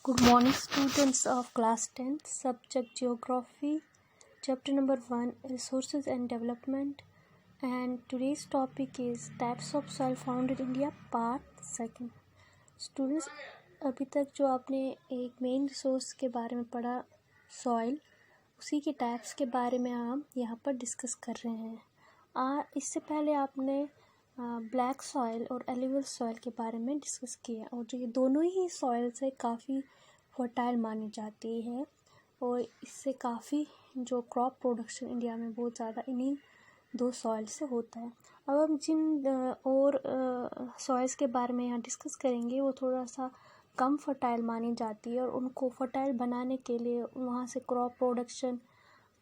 Good morning, students of class 10th, subject Geography, chapter number 1, Resources and Development, and today's topic is Types of Soil Found in India, part 2. Students, अभी तक जो आपने एक main resource के बारे में पढ़ा सॉइल, उसी के टाइप्स के बारे में हम यहाँ पर डिस्कस कर रहे हैं। इससे पहले आपने ब्लैक सॉइल और एलुवियल सॉइल के बारे में डिस्कस किया, और जो ये दोनों ही सॉइल से काफ़ी फर्टाइल मानी जाती है और इससे काफ़ी जो क्रॉप प्रोडक्शन इंडिया में बहुत ज़्यादा इन्हीं दो सॉइल से होता है। अब हम जिन और सॉइल्स के बारे में यहाँ डिस्कस करेंगे वो थोड़ा सा कम फर्टाइल मानी जाती है, और उनको फर्टाइल बनाने के लिए वहाँ से क्रॉप प्रोडक्शन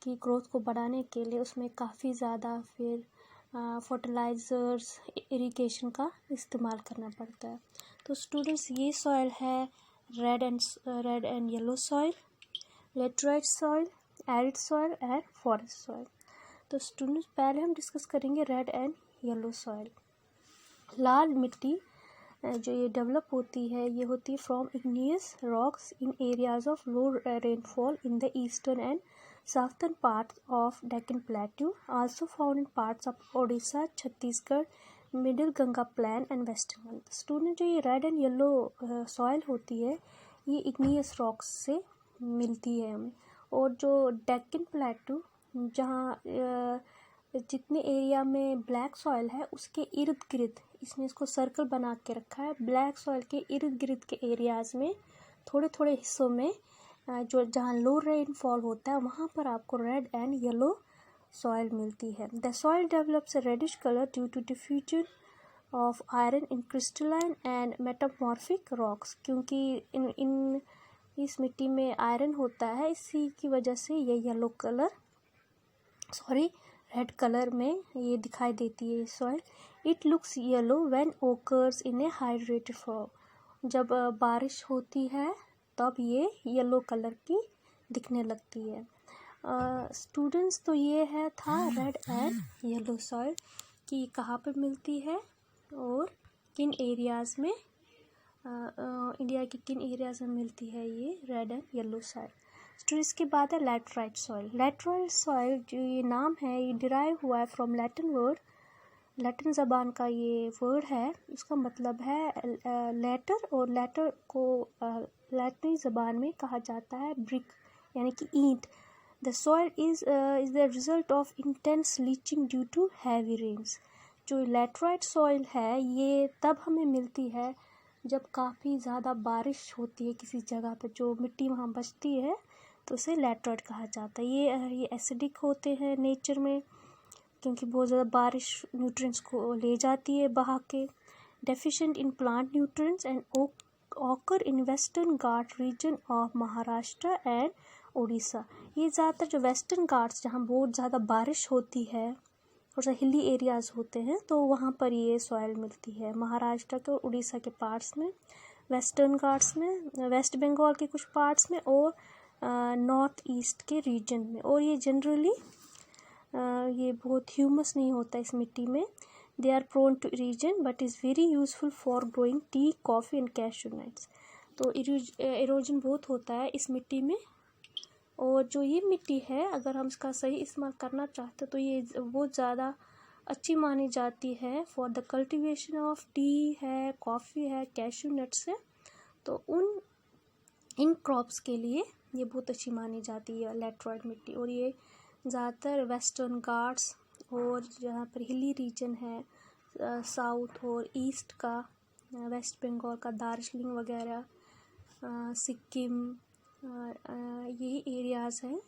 की ग्रोथ को बढ़ाने के लिए उसमें काफ़ी ज़्यादा फिर फर्टिलाइज़र्स, इरिगेशन का इस्तेमाल करना पड़ता है। तो स्टूडेंट्स, ये सॉइल है red and yellow soil, laterite soil, arid soil and forest soil. तो स्टूडेंट्स, पहले हम डिस्कस करेंगे रेड एंड येलो सॉइल। लाल मिट्टी जो ये डेवलप होती है, ये होती है from igneous rocks in areas of low rainfall in the eastern and southern parts of Deccan Plateau, also found in parts of Odisha, Chhattisgarh, middle Ganga plain and western Ghat. Student, जो ये रेड एंड येलो सॉइल होती है, ये igneous rocks से मिलती है हमें। और जो डेक्कन प्लेटू, जहाँ जितने एरिया में ब्लैक सॉइल है उसके इर्द गिर्द इसने इसको सर्कल बना के रखा है। ब्लैक सॉइल के इर्द गिर्द के एरियाज में थोड़े थोड़े हिस्सों में जो जहाँ लो रेनफॉल होता है वहाँ पर आपको रेड एंड येलो सॉइल मिलती है। The soil develops a reddish colour due to diffusion of iron in crystalline and metamorphic rocks, क्योंकि इस मिट्टी में आयरन होता है, इसी की वजह से ये रेड कलर में ये दिखाई देती है soil. It looks yellow when occurs in A hydrated form, जब बारिश होती है तब ये येलो कलर की दिखने लगती है। स्टूडेंट्स, तो ये था रेड एंड येलो सॉइल कि कहाँ पर मिलती है और किन एरियाज़ में इंडिया के किन एरियाज़ में मिलती है ये red and yellow soil. Students, के बाद है लैटराइट सॉइल। लैटराइट सॉइल जो ये नाम है, ये डिराइव हुआ है फ्रॉम लैटिन ज़बान का ये वर्ड है। इसका मतलब है लेटर, और लेटर को लैटिनी ज़बान में कहा जाता है ब्रिक, यानी कि ईंट। The soil is the result of intense leaching due to heavy rains. जो लैटराइट सॉइल है ये तब हमें मिलती है जब काफ़ी ज़्यादा बारिश होती है किसी जगह पर, जो मिट्टी वहाँ बचती है तो उसे लैटराइट कहा जाता है। ये एसिडिक होते हैं नेचर में, क्योंकि बहुत ज़्यादा बारिश न्यूट्रिएंट्स को ले जाती है बहा के। Deficient in plant nutrients and occur in western Ghat region of Maharashtra and Orissa. ये ज़्यादातर जो वेस्टर्न घाट्स जहाँ बहुत ज़्यादा बारिश होती है और हिली एरियाज़ होते हैं तो वहाँ पर ये सॉइल मिलती है। महाराष्ट्र के और उड़ीसा के पार्ट्स में, वेस्टर्न घाट्स में, वेस्ट बंगाल के कुछ पार्ट्स में और नॉर्थ ईस्ट के रीजन में। और ये जनरली ये बहुत ह्यूमस नहीं होता इस मिट्टी में। They are prone to erosion but is very useful for growing tea, coffee and cashew nuts। तो इरोजन बहुत होता है इस मिट्टी में, और जो ये मिट्टी है अगर हम इसका सही इस्तेमाल करना चाहते तो ये बहुत ज़्यादा अच्छी मानी जाती है for the cultivation of T है, कॉफ़ी है, कैशू नट्स है। तो इन क्रॉप्स के लिए ये बहुत अच्छी मानी जाती है लैटराइट मिट्टी। और ये ज़्यादातर वेस्टर्न घाट्स और जहाँ पर हिली रीजन है, साउथ और ईस्ट का, वेस्ट बंगाल का दार्जिलिंग वगैरह, सिक्किम, यही एरियाज़ हैं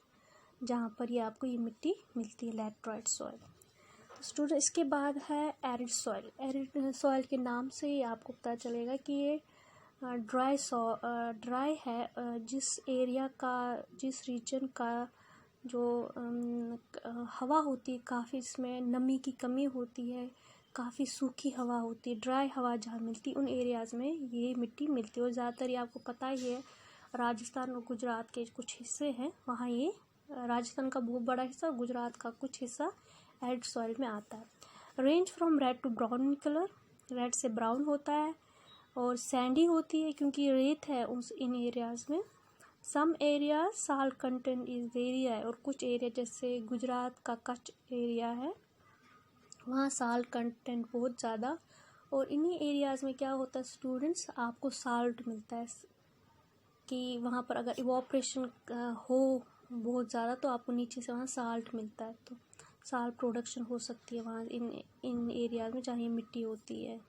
जहाँ पर ये आपको ये मिट्टी मिलती है, लैटराइट सॉइल। तो स्टूडेंट, इसके बाद है एरिड सॉइल। एरिड सॉइल के नाम से ही आपको पता चलेगा कि ये ड्राई है। जिस एरिया का, जिस रीजन का जो हवा होती है काफ़ी, इसमें नमी की कमी होती है, काफ़ी सूखी हवा होती है, ड्राई हवा जहाँ मिलती है उन एरियाज़ में ये मिट्टी मिलती है। और ज़्यादातर ये आपको पता ही है, राजस्थान और गुजरात के कुछ हिस्से हैं वहाँ ये, राजस्थान का बहुत बड़ा हिस्सा, गुजरात का कुछ हिस्सा एरिड सॉइल में आता है। Range from red to brown in colour, red से ब्राउन होता है और सैंडी होती है क्योंकि रेत है इन एरियाज़ में। Some area salt content is very high, और कुछ एरिया जैसे गुजरात का कच्छ एरिया है वहाँ साल्ट कंटेंट बहुत ज़्यादा। और इन्हीं एरियाज़ में क्या होता है स्टूडेंट्स, आपको साल्ट मिलता है कि वहाँ पर अगर इवोपरेशन हो बहुत ज़्यादा तो आपको नीचे से वहाँ साल्ट मिलता है, तो साल्ट प्रोडक्शन हो सकती है वहाँ इन एरियाज़ में जहाँ ये मिट्टी होती है।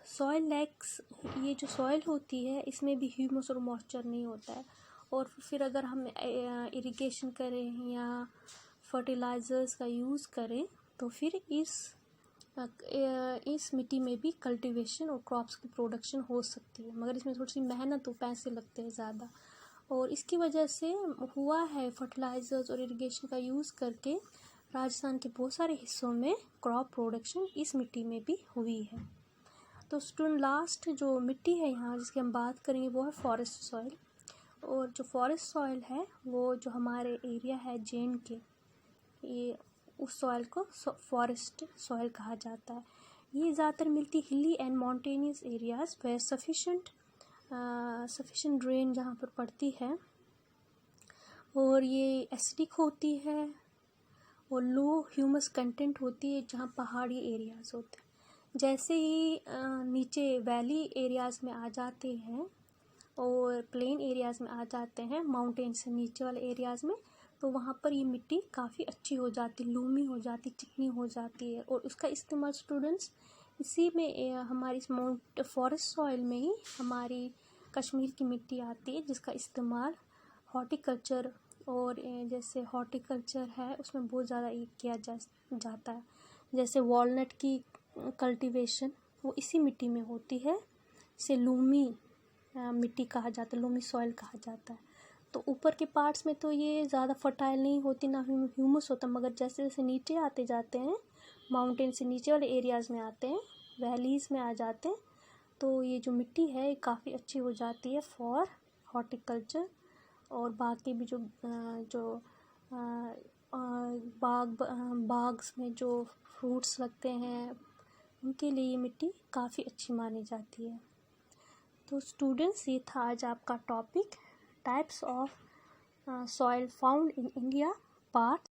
सॉइल लैक्स, ये जो सॉइल होती है इसमें भी ह्यूमस और मॉइस्चर नहीं होता है। और फिर अगर हम इरिगेशन करें या फर्टिलाइज़र्स का यूज़ करें तो फिर इस मिट्टी में भी कल्टीवेशन और क्रॉप्स की प्रोडक्शन हो सकती है, मगर इसमें थोड़ी सी मेहनत और पैसे लगते हैं ज़्यादा। और इसकी वजह से हुआ है फर्टिलाइज़र्स और इरिगेशन का यूज़ करके राजस्थान के बहुत सारे हिस्सों में क्रॉप प्रोडक्शन इस मिट्टी में भी हुई है। तो स्टूडेंट लास्ट जो मिट्टी है यहाँ जिसकी हम बात करेंगे वो है फॉरेस्ट सॉइल। और जो फॉरेस्ट सॉइल है वो जो हमारे एरिया है जे.एंड.के, ये उस सॉइल को फॉरेस्ट सॉइल कहा जाता है। ये ज़्यादातर मिलती hilly and mountainous areas where sufficient rain जहाँ पर पड़ती है, और ये एसिडिक होती है और लो ह्यूमस कंटेंट होती है जहाँ पहाड़ी एरियाज़ होते हैं। जैसे ही नीचे वैली एरियाज़ में आ जाते हैं और प्लेन एरियाज़ में आ जाते हैं, माउंटेन से नीचे वाले एरियाज़ में, तो वहाँ पर ये मिट्टी काफ़ी अच्छी हो जाती, लूमी हो जाती, चिकनी हो जाती है। और उसका इस्तेमाल स्टूडेंट्स इसी में हमारी इस फॉरेस्ट सॉइल में ही हमारी कश्मीर की मिट्टी आती है जिसका इस्तेमाल हॉर्टिकल्चर और जैसे हॉर्टिकल्चर है उसमें बहुत ज़्यादा किया जाता है। जैसे वॉलनट की कल्टीवेशन वो इसी मिट्टी में होती है, इसे लूमी मिट्टी कहा जाता है, लूमी सॉइल कहा जाता है। तो ऊपर के पार्ट्स में तो ये ज़्यादा फर्टाइल नहीं होती, ना ह्यूमस होता, मगर जैसे जैसे नीचे आते जाते हैं, माउंटेन से नीचे वाले एरियाज़ में आते हैं, वैलीज़ में आ जाते हैं, तो ये जो मिट्टी है काफ़ी अच्छी हो जाती है फॉर हॉर्टिकल्चर और बाकी भी जो बाग्स में जो फ्रूट्स लगते हैं उनके लिए ये मिट्टी काफ़ी अच्छी मानी जाती है। तो स्टूडेंट्स ये था आज आपका topic types of soil found in India part